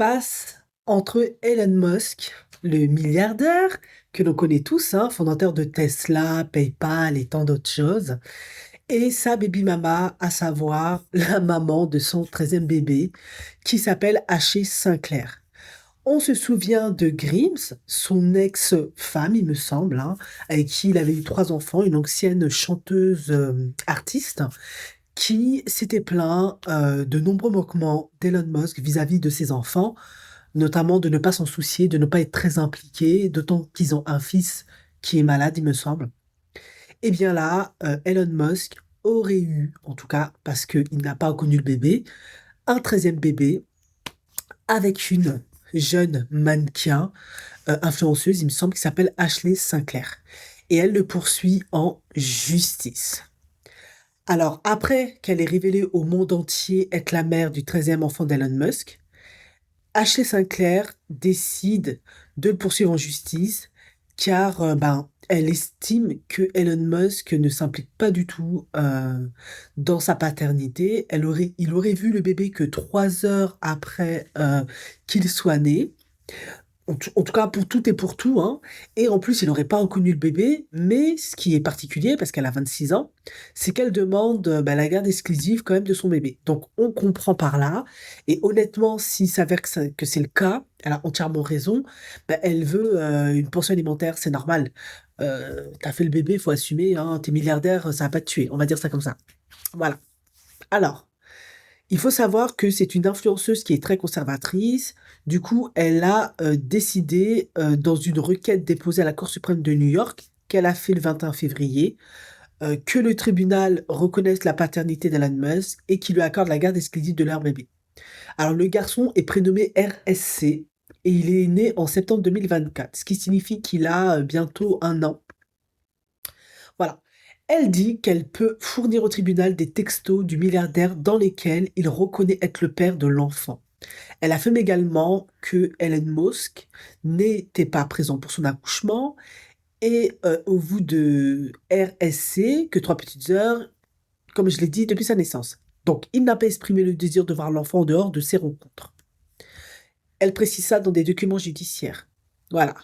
passe entre Elon Musk, le milliardaire que l'on connaît tous, hein, fondateur de Tesla, PayPal et tant d'autres choses, et sa baby mama, à savoir la maman de son 13e bébé, qui s'appelle Ashley Sinclair. On se souvient de Grimes, son ex-femme, il me semble, hein, avec qui il avait eu 3 enfants, une ancienne chanteuse artiste, qui s'était plaint de nombreux manquements d'Elon Musk vis-à-vis de ses enfants, notamment de ne pas s'en soucier, de ne pas être très impliqué, d'autant qu'ils ont un fils qui est malade, il me semble. Et bien là, Elon Musk aurait eu, en tout cas parce qu'il n'a pas connu le bébé, un 13e bébé avec une jeune mannequin influenceuse, il me semble, qui s'appelle Ashley Sinclair. Et elle le poursuit en justice. Alors, après qu'elle ait révélé au monde entier être la mère du 13e enfant d'Elon Musk, Ashley Sinclair décide de le poursuivre en justice car elle estime que Elon Musk ne s'implique pas du tout dans sa paternité. Il aurait vu le bébé que 3 heures après qu'il soit né. En tout cas, pour tout et pour tout, hein. Et en plus, il n'aurait pas reconnu le bébé, mais ce qui est particulier, parce qu'elle a 26 ans, c'est qu'elle demande la garde exclusive quand même de son bébé. Donc, on comprend par là. Et honnêtement, s'il s'avère que c'est le cas, elle a entièrement raison. Elle veut une pension alimentaire, c'est normal. T'as fait le bébé, il faut assumer. Hein, t'es milliardaire, ça va pas te tuer. On va dire ça comme ça. Voilà. Alors, il faut savoir que c'est une influenceuse qui est très conservatrice. Du coup, elle a décidé, dans une requête déposée à la Cour suprême de New York, qu'elle a fait le 21 février, que le tribunal reconnaisse la paternité d'Elon Musk et qu'il lui accorde la garde exclusive de leur bébé. Alors, le garçon est prénommé RSC et il est né en septembre 2024, ce qui signifie qu'il a bientôt 1 an. Voilà. Elle dit qu'elle peut fournir au tribunal des textos du milliardaire dans lesquels il reconnaît être le père de l'enfant. Elle affirme également que Elon Musk n'était pas présent pour son accouchement et au bout de RSC, que 3 petites heures, comme je l'ai dit, depuis sa naissance. Donc, il n'a pas exprimé le désir de voir l'enfant en dehors de ces rencontres. Elle précise ça dans des documents judiciaires. Voilà.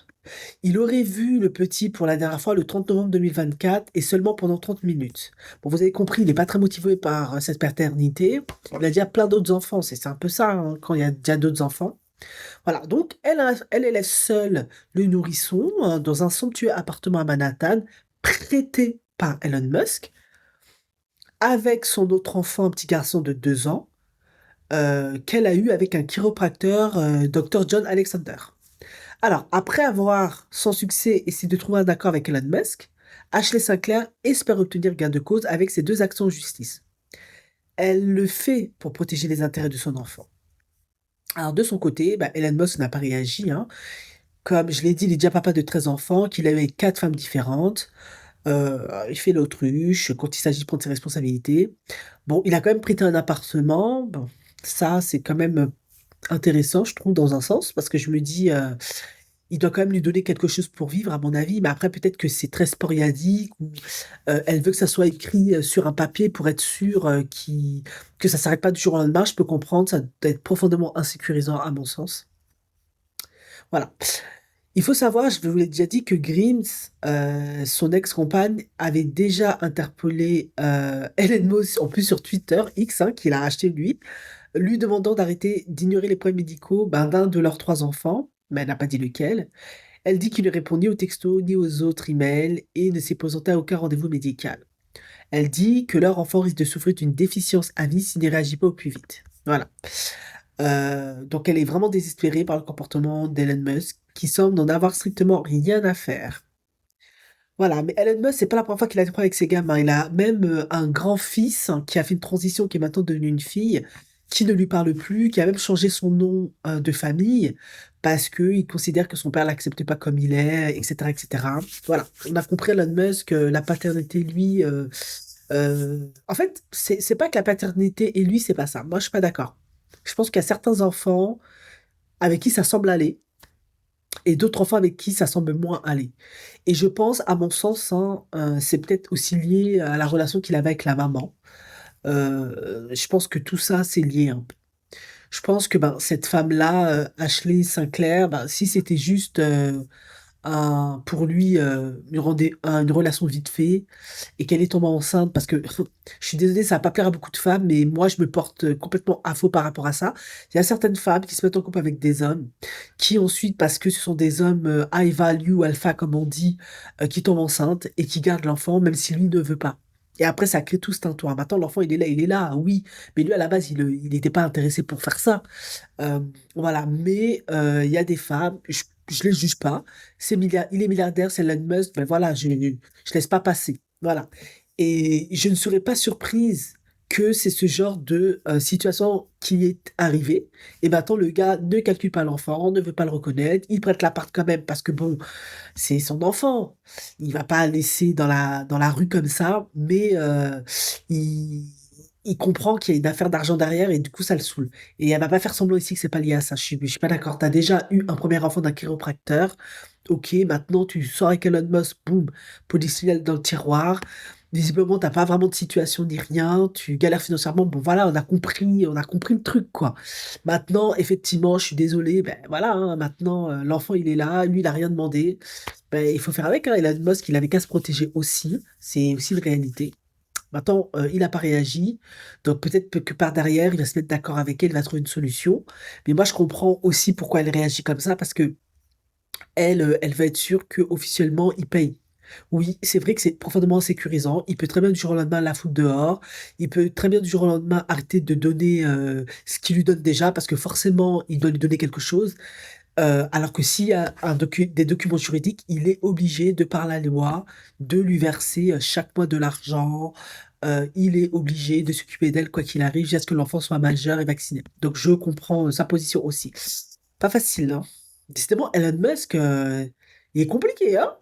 Il aurait vu le petit pour la dernière fois le 30 novembre 2024 et seulement pendant 30 minutes. Bon, vous avez compris, il n'est pas très motivé par cette paternité. Il a déjà plein d'autres enfants, c'est un peu ça, hein, quand il y a déjà d'autres enfants. Voilà, donc elle élève seule le nourrisson dans un somptueux appartement à Manhattan, prêté par Elon Musk, avec son autre enfant, un petit garçon de 2 ans, qu'elle a eu avec un chiropracteur, Dr. John Alexander. Alors, après avoir, sans succès, essayé de trouver un accord avec Elon Musk, Ashley Sinclair espère obtenir gain de cause avec ses 2 actions en justice. Elle le fait pour protéger les intérêts de son enfant. Alors, de son côté, Elon Musk n'a pas réagi, hein. Comme je l'ai dit, il est déjà papa de 13 enfants, qu'il a eu avec 4 femmes différentes. Il fait l'autruche quand il s'agit de prendre ses responsabilités. Bon, il a quand même prêté un appartement. Bon, ça, c'est quand même intéressant, je trouve, dans un sens, parce que je me dis, il doit quand même lui donner quelque chose pour vivre, à mon avis. Mais après, peut-être que c'est très sporadique ou elle veut que ça soit écrit sur un papier pour être sûr que ça s'arrête pas du jour au lendemain. Je peux comprendre, ça doit être profondément insécurisant, à mon sens. Voilà. Il faut savoir, je vous l'ai déjà dit, que Grimes, son ex-compagne, avait déjà interpellé Elon Musk, en plus sur Twitter, X, hein, qu'il a acheté lui demandant d'arrêter d'ignorer les problèmes médicaux d'un de leurs 3 enfants, mais elle n'a pas dit lequel. Elle dit qu'il ne répond ni aux textos ni aux autres emails et ne s'est présenté à aucun rendez-vous médical. Elle dit que leur enfant risque de souffrir d'une déficience à vie s'il ne réagit pas au plus vite. Voilà. Donc elle est vraiment désespérée par le comportement d'Elon Musk, qui semble n'en avoir strictement rien à faire. Voilà, mais Elon Musk, c'est pas la première fois qu'il a des problèmes avec ses gamins. Il a même un grand-fils qui a fait une transition, qui est maintenant devenue une fille, qui ne lui parle plus, qui a même changé son nom de famille parce qu'il considère que son père l'accepte pas comme il est, etc., etc. Voilà, on a compris Elon Musk, la paternité, lui. En fait, c'est pas que la paternité et lui, c'est pas ça. Moi, je suis pas d'accord. Je pense qu'il y a certains enfants avec qui ça semble aller et d'autres enfants avec qui ça semble moins aller. Et je pense, à mon sens, hein, c'est peut-être aussi lié à la relation qu'il avait avec la maman. Je pense que tout ça, c'est lié un peu. Je pense que, ben, cette femme-là, Ashley Sinclair, ben, si c'était juste, un pour lui, une relation vite fait et qu'elle est tombée enceinte parce que je suis désolée, ça va pas plaire à beaucoup de femmes, mais moi je me porte, complètement à faux par rapport à ça. Il y a certaines femmes qui se mettent en couple avec des hommes, qui ensuite, parce que ce sont des hommes, high value, alpha comme on dit, qui tombent enceintes et qui gardent l'enfant même si lui ne veut pas. Et après ça crée tout ce tintoin. Maintenant l'enfant il est là, oui, mais lui à la base il était pas intéressé pour faire ça. Voilà, mais il y a des femmes, je les juge pas. Il est milliardaire, c'est Elon Musk, ben voilà, je laisse pas passer. Voilà. Et je ne serais pas surprise que c'est ce genre de situation qui est arrivé. Et maintenant, le gars ne calcule pas l'enfant, ne veut pas le reconnaître, il prête l'appart quand même parce que bon, c'est son enfant. Il va pas laisser dans la rue comme ça, mais il, il comprend qu'il y a une affaire d'argent derrière et du coup ça le saoule. Et elle va pas faire semblant ici que c'est pas lié à ça. Je suis pas d'accord. T'as déjà eu un premier enfant d'un chiropracteur. Ok, maintenant tu sors avec Elon Musk, boum, policier dans le tiroir. Visiblement, t'as pas vraiment de situation ni rien, tu galères financièrement. Bon, voilà, on a compris le truc, quoi. Maintenant, effectivement, je suis désolé, ben voilà, hein, maintenant, l'enfant il est là, lui il a rien demandé. Ben, il faut faire avec, hein. Elon Musk, il avait qu'à se protéger aussi. C'est aussi une réalité. Maintenant, il a pas réagi, donc peut-être que par derrière, il va se mettre d'accord avec elle, il va trouver une solution. Mais moi, je comprends aussi pourquoi elle réagit comme ça, parce que elle veut être sûre qu'officiellement, il paye. Oui, c'est vrai que c'est profondément sécurisant. Il peut très bien du jour au lendemain la foutre dehors. Il peut très bien du jour au lendemain arrêter de donner ce qu'il lui donne déjà, parce que forcément, il doit lui donner quelque chose. Alors que s'il y a des documents juridiques, il est obligé, de par la loi, de lui verser chaque mois de l'argent. Il est obligé de s'occuper d'elle quoi qu'il arrive, jusqu'à ce que l'enfant soit majeur et vacciné. Donc je comprends sa position aussi. Pas facile, hein. Décidément, Elon Musk, il est compliqué, hein.